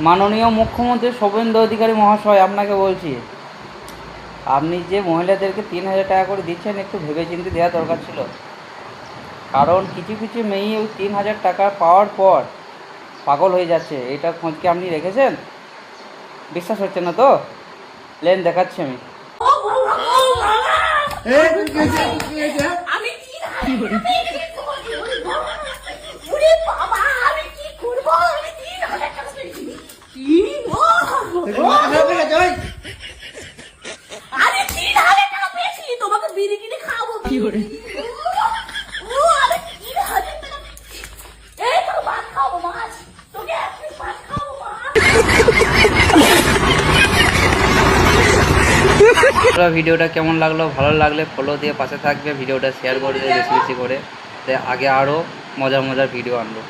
মাননীয় মুখ্যমন্ত্রী শুভেন্দু অধিকারী মহাশয়, আপনাকে বলছি, আপনি যে মহিলাদেরকে 3,000 টাকা করে দিচ্ছেন, একটু ভেবেচিন্তে দেওয়া দরকার ছিল। কারণ কিছু কিছু মেয়ে ওই 3,000 টাকা পাওয়ার পর পাগল হয়ে যাচ্ছে। এটা খোঁজ কি আপনি রেখেছেন? বিশ্বাস হচ্ছে না তো? লেন দেখাচ্ছি আমি। তোমাকে বিড়ি কিনে খাবো কি করে? ভিডিওটা কেমন লাগলো? ভালো লাগলে ফলো দিয়ে পাশে থাকবে, ভিডিওটা শেয়ার করে দেবে বেশি বেশি করে। আগে আরও মজার মজার ভিডিও আনবো।